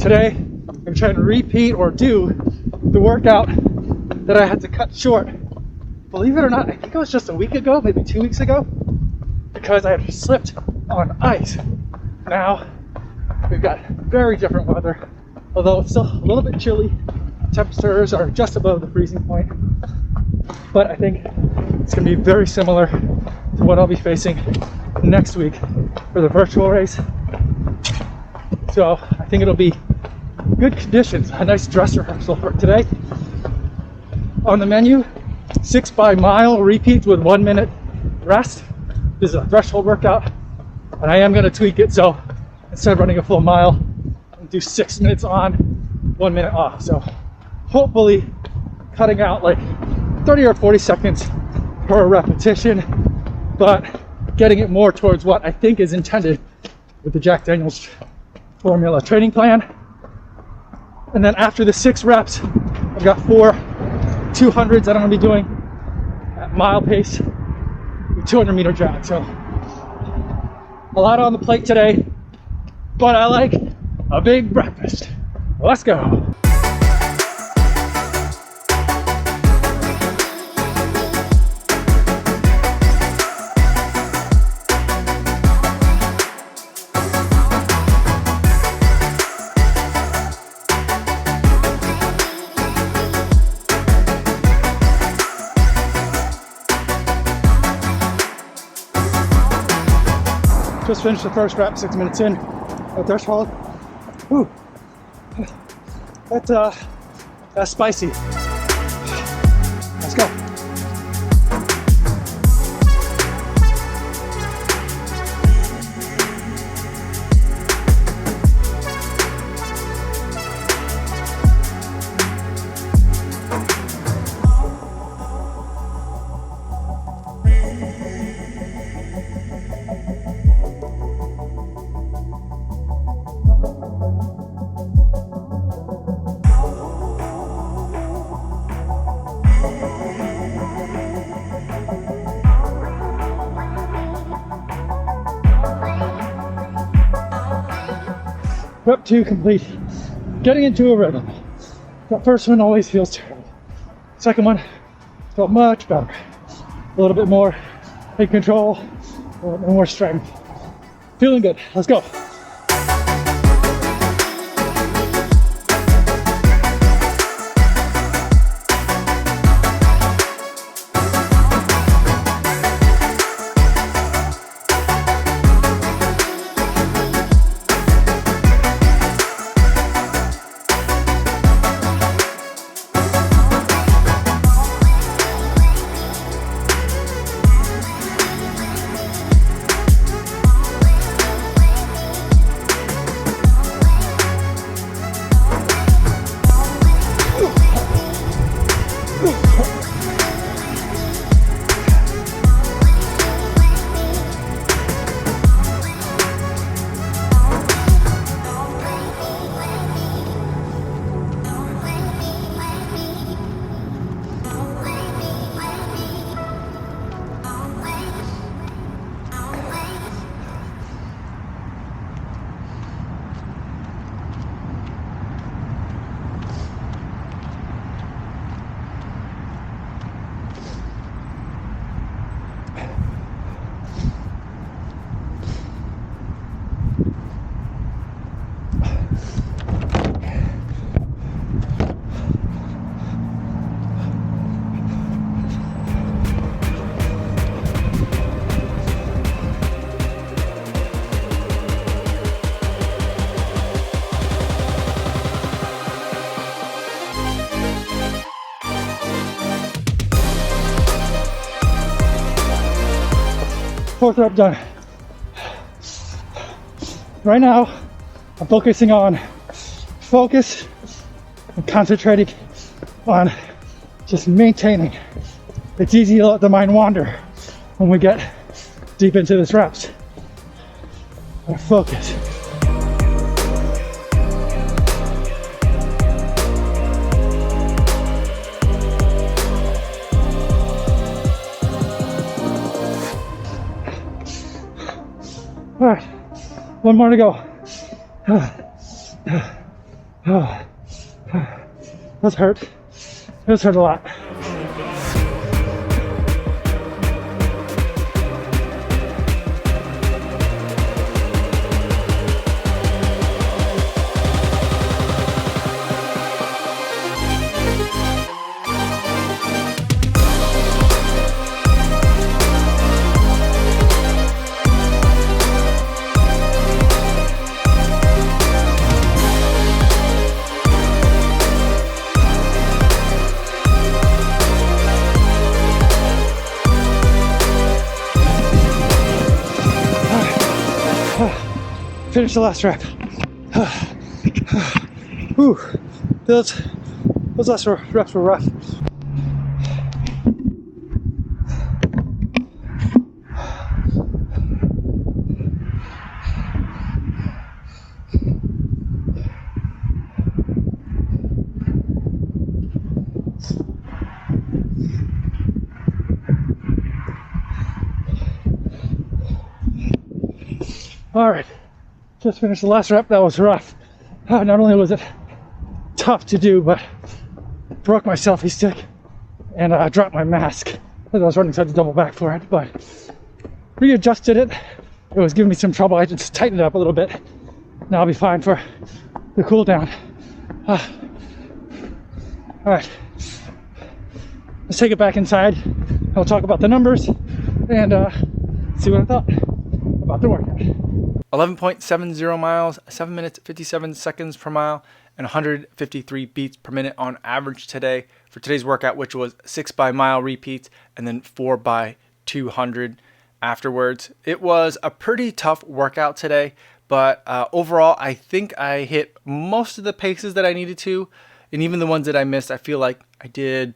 today I'm trying to repeat or do the workout that I had to cut short. Believe it or not, I think it was just a week ago, maybe 2 weeks ago, because I had slipped on ice. Now, we've got very different weather, although it's still a little bit chilly. Temperatures are just above the freezing point, but I think it's going to be very similar to what I'll be facing next week for the virtual race. So I think it'll be good conditions, a nice dress rehearsal for today. On the menu, 6 by mile repeats with 1 minute rest. This is a threshold workout, and I am going to tweak it, so instead of running a full mile, I'll do 6 minutes on, 1 minute off. So hopefully cutting out like 30 or 40 seconds per repetition, but getting it more towards what I think is intended with the Jack Daniels formula training plan. And then after the 6 reps, I've got 4 200s that I'm going to be doing at mile pace with 200-meter drag. So a lot on the plate today, but I like a big breakfast. Let's go. Just finished the first rep, 6 minutes in, at threshold. Whew. That's spicy. Let's go. Rep 2 complete. Getting into a rhythm. That first one always feels terrible. Second one felt much better. A little bit more in control, a little bit more strength. Feeling good. Let's go. Fourth rep done. Right now, I'm focusing on focus and concentrating on just maintaining. It's easy to let the mind wander when we get deep into this reps. But focus. All right, one more to go. Oh, those hurt. Those hurt a lot. Finish the last rep. Whew. Those last reps were rough. All right. Just finished the last rep. That was rough. Not only was it tough to do, but broke my selfie stick and dropped my mask as I was running, so I had to double back for it. But readjusted it. It was giving me some trouble. I just tightened it up a little bit. Now I'll be fine for the cool down. All right. Let's take it back inside. I'll talk about the numbers and see what I thought about the workout. 11.70 miles, 7 minutes 57 seconds per mile, and 153 beats per minute on average today for today's workout, which was 6 by mile repeats and then 4 by 200 afterwards. It was a pretty tough workout today, but overall I think I hit most of the paces that I needed to, and even the ones that I missed, I feel like I did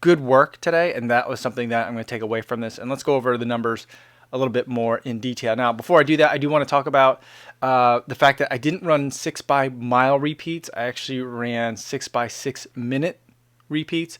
good work today, and that was something that I'm going to take away from this. And let's go over the numbers a little bit more in detail. Now, before I do that, I do want to talk about the fact that I didn't run 6 by mile repeats. I actually ran 6 by 6 minute repeats.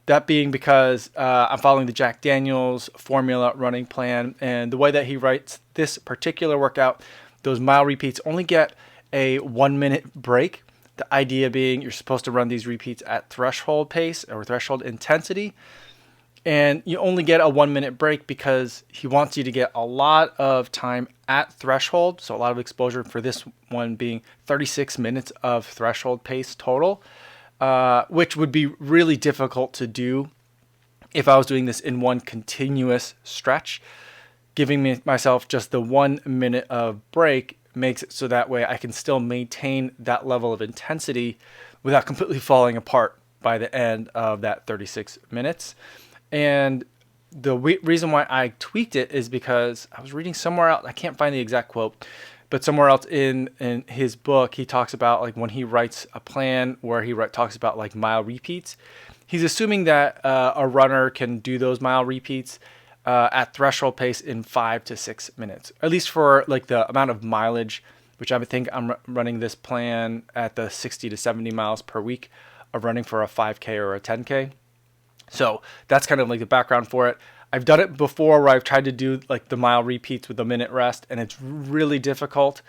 That being because I'm following the Jack Daniels formula running plan, and the way that he writes this particular workout, those mile repeats only get a 1 minute break. The idea being you're supposed to run these repeats at threshold pace or threshold intensity. And you only get a 1 minute break because he wants you to get a lot of time at threshold. So a lot of exposure, for this one being 36 minutes of threshold pace total, which would be really difficult to do if I was doing this in one continuous stretch. Giving myself just the 1 minute of break makes it so that way I can still maintain that level of intensity without completely falling apart by the end of that 36 minutes. And the reason why I tweaked it is because I was reading somewhere else, I can't find the exact quote, but somewhere else in his book, he talks about like when he writes a plan where he talks about like mile repeats, he's assuming that a runner can do those mile repeats at threshold pace in 5 to 6 minutes, at least for like the amount of mileage, which I would think I'm running this plan at the 60 to 70 miles per week of running for a 5K or a 10K. So that's kind of like the background for it. I've done it before where I've tried to do like the mile repeats with a minute rest, and it's really difficult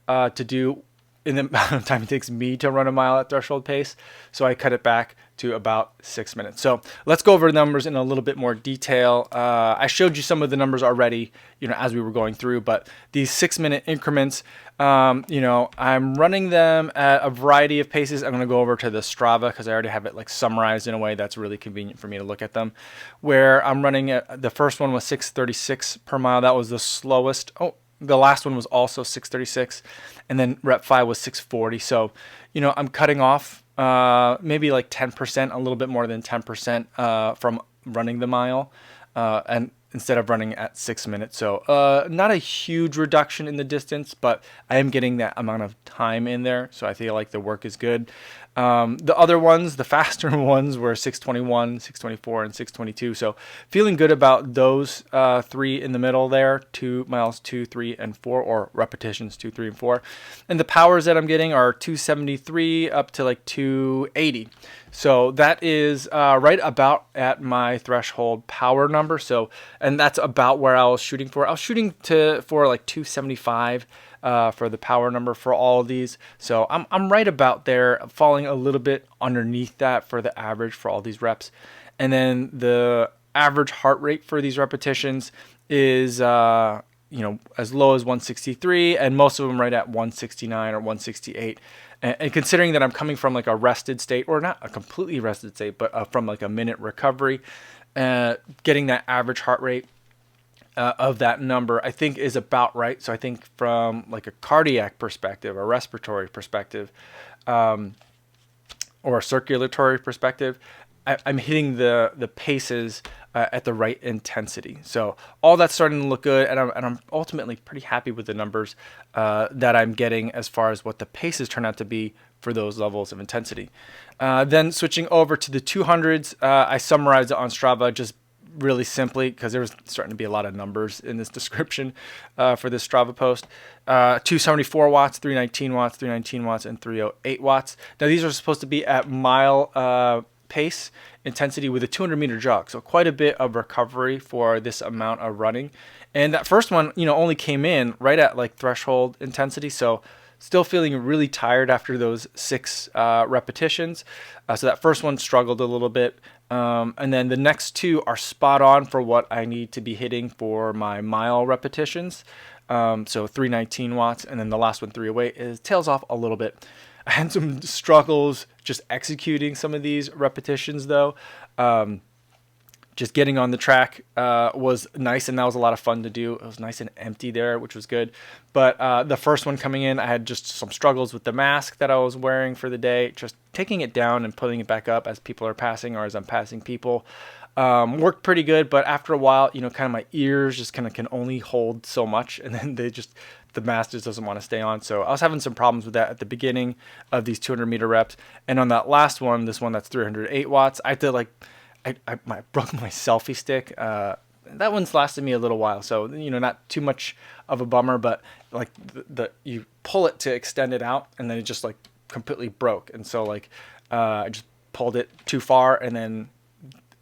to do in the amount of time it takes me to run a mile at threshold pace. So I cut it back to about 6 minutes. So let's go over the numbers in a little bit more detail. I showed you some of the numbers already, as we were going through, but these 6 minute increments, I'm running them at a variety of paces. I'm going to go over to the Strava because I already have it like summarized in a way that's really convenient for me to look at them. Where I'm running the first one was 6:36 per mile. That was the slowest. Oh, the last one was also 6:36, and then rep 5 was 6:40. So, I'm cutting off maybe like 10%, a little bit more than 10% from running the mile, and instead of running at 6 minutes. So not a huge reduction in the distance, but I am getting that amount of time in there. So I feel like the work is good. The other ones, the faster ones, were 6:21, 6:24, and 6:22. So feeling good about those three in the middle there, 2 miles, 2, 3, and 4, or repetitions 2, 3, and 4. And the powers that I'm getting are 273 up to like 280. So that is right about at my threshold power number. So, and that's about where I was shooting for. I was shooting for like 275 for the power number for all of these. So I'm right about there, falling a little bit underneath that for the average for all these reps. And then the average heart rate for these repetitions is as low as 163, and most of them right at 169 or 168. And considering that I'm coming from like a rested state, or not a completely rested state, but from like a minute recovery, getting that average heart rate of that number, I think is about right. So I think from like a cardiac perspective, a respiratory perspective, or a circulatory perspective, I'm hitting the paces at the right intensity. So all that's starting to look good, and I'm ultimately pretty happy with the numbers that I'm getting as far as what the paces turn out to be for those levels of intensity. Then switching over to the 200s, I summarized it on Strava just really simply because there was starting to be a lot of numbers in this description for this Strava post. 274 watts, 319 watts, 319 watts, and 308 watts. Now these are supposed to be at mile pace intensity with a 200 meter jog, so quite a bit of recovery for this amount of running. And that first one, only came in right at like threshold intensity, so still feeling really tired after those 6 repetitions. So that first one struggled a little bit, and then the next 2 are spot on for what I need to be hitting for my mile repetitions. So 319 watts, and then the last one, 308, is tails off a little bit. I had some struggles just executing some of these repetitions, though. Just getting on the track was nice, and that was a lot of fun to do. It was nice and empty there, which was good. But the first one coming in, I had just some struggles with the mask that I was wearing for the day. Just taking it down and putting it back up as people are passing or as I'm passing people. Worked pretty good, but after a while, kind of my ears just kind of can only hold so much, and then the mask just doesn't want to stay on. So I was having some problems with that at the beginning of these 200 meter reps. And on that last one, this one that's 308 watts, I had to I broke my selfie stick. That one's lasted me a little while. So, not too much of a bummer, but like you pull it to extend it out, and then it just like completely broke. And so I just pulled it too far, and then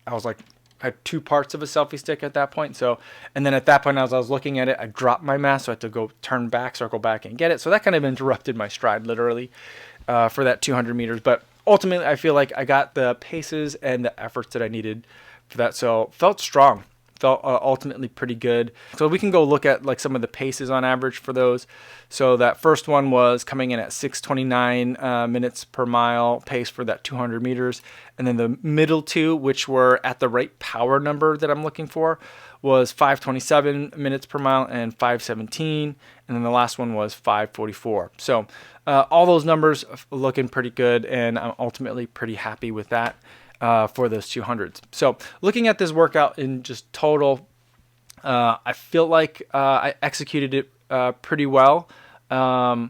I was like, I had 2 parts of a selfie stick at that point. So, and then at that point, as I was looking at it, I dropped my mask, so I had to go turn back, circle back, and get it. So that kind of interrupted my stride, literally, for that 200 meters. But ultimately, I feel like I got the paces and the efforts that I needed for that. So felt strong, felt ultimately pretty good. So we can go look at like some of the paces on average for those. So that first one was coming in at 6:29 minutes per mile pace for that 200 meters. And then the middle 2, which were at the right power number that I'm looking for, was 5:27 minutes per mile and 5:17. And then the last one was 5:44. So all those numbers looking pretty good, and I'm ultimately pretty happy with that for those 200s. So looking at this workout in just total, I feel like I executed it pretty well. The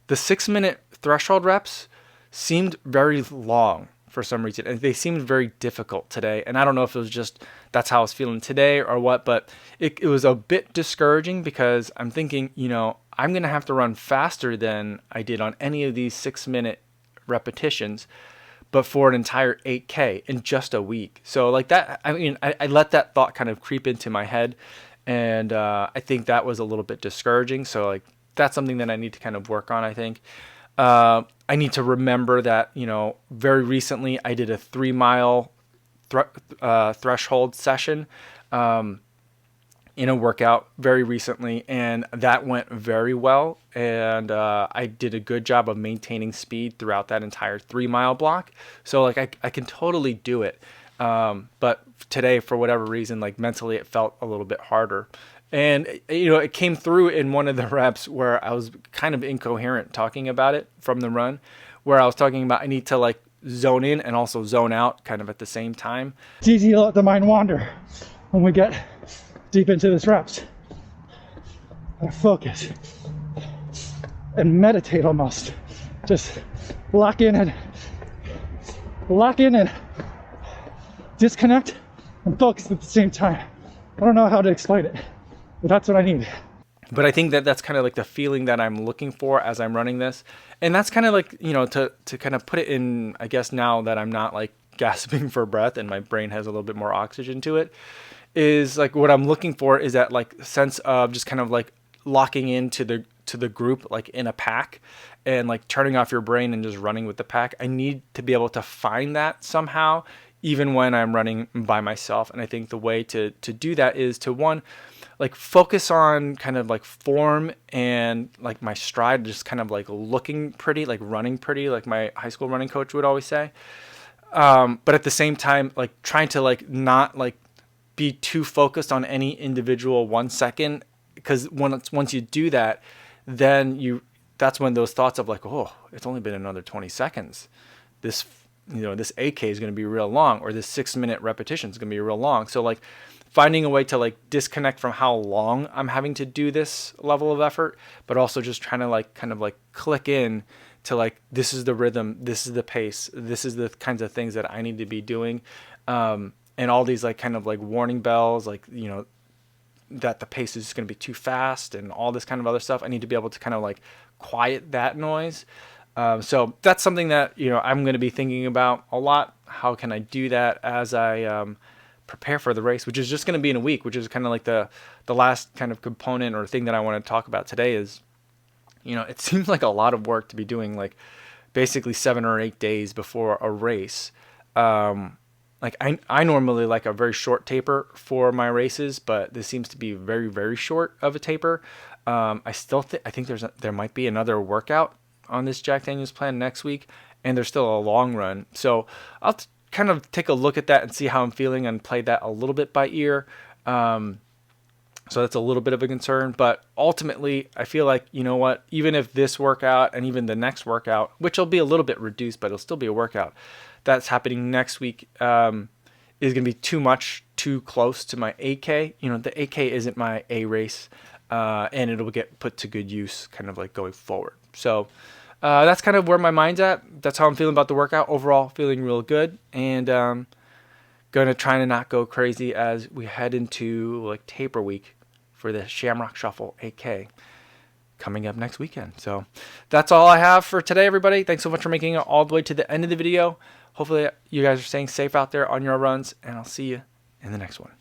6-minute threshold reps seemed very long for some reason, and they seemed very difficult today. And I don't know if it was just that's how I was feeling today or what, but it was a bit discouraging because I'm thinking, I'm going to have to run faster than I did on any of these 6-minute repetitions, but for an entire 8K in just a week. So like that, I let that thought kind of creep into my head, and I think that was a little bit discouraging. So like that's something that I need to kind of work on, I think. I need to remember that, very recently I did a 3-mile threshold session in a workout very recently, and that went very well. And I did a good job of maintaining speed throughout that entire 3-mile block. So like I can totally do it. But today, for whatever reason, like mentally, it felt a little bit harder. And, it came through in one of the reps where I was kind of incoherent talking about it from the run, where I was talking about I need to like zone in and also zone out kind of at the same time. It's easy to let the mind wander when we get deep into this reps. And focus and meditate almost. Just lock in and disconnect and focus at the same time. I don't know how to explain it, but that's what I need. But I think that that's kind of like the feeling that I'm looking for as I'm running this. And that's kind of like, you know, to kind of put it in, I guess now that I'm not like gasping for breath and my brain has a little bit more oxygen to it, is like what I'm looking for is that like sense of just kind of like locking into the group, like in a pack, and like turning off your brain and just running with the pack. I need to be able to find that somehow, even when I'm running by myself. And I think the way to do that is to, one, like focus on kind of like form and like my stride, just kind of like looking pretty, like running pretty, like my high school running coach would always say. But at the same time, like trying to like not like be too focused on any individual 1 second, because once you do that, then that's when those thoughts of like, oh, it's only been another 20 seconds. This, you know, this AK is going to be real long, or this 6-minute repetition is going to be real long. So like finding a way to like disconnect from how long I'm having to do this level of effort, but also just trying to like kind of like click in to like, this is the rhythm, this is the pace, this is the kinds of things that I need to be doing. And all these like kind of like warning bells, like, you know, that the pace is going to be too fast and all this kind of other stuff. I need to be able to kind of like quiet that noise. So that's something that, you know, I'm going to be thinking about a lot. How can I do that as I prepare for the race, which is just going to be in a week, which is kind of like the last kind of component or thing that I want to talk about today is, you know, it seems like a lot of work to be doing like basically 7 or 8 days before a race. Like I normally like a very short taper for my races, but this seems to be very, very short of a taper. I think there might be another workout on this Jack Daniels plan next week, and there's still a long run. So I'll kind of take a look at that and see how I'm feeling and play that a little bit by ear. So that's a little bit of a concern, but ultimately I feel like, you know what, even if this workout and even the next workout, which will be a little bit reduced, but it'll still be a workout that's happening next week, is going to be too close to my 8K. You know, the 8K isn't my A race, and it'll get put to good use kind of like going forward. So that's kind of where my mind's at. That's how I'm feeling about the workout. Overall, feeling real good, and going to try to not go crazy as we head into like taper week for the Shamrock Shuffle 8K coming up next weekend. So that's all I have for today, everybody. Thanks so much for making it all the way to the end of the video. Hopefully you guys are staying safe out there on your runs, and I'll see you in the next one.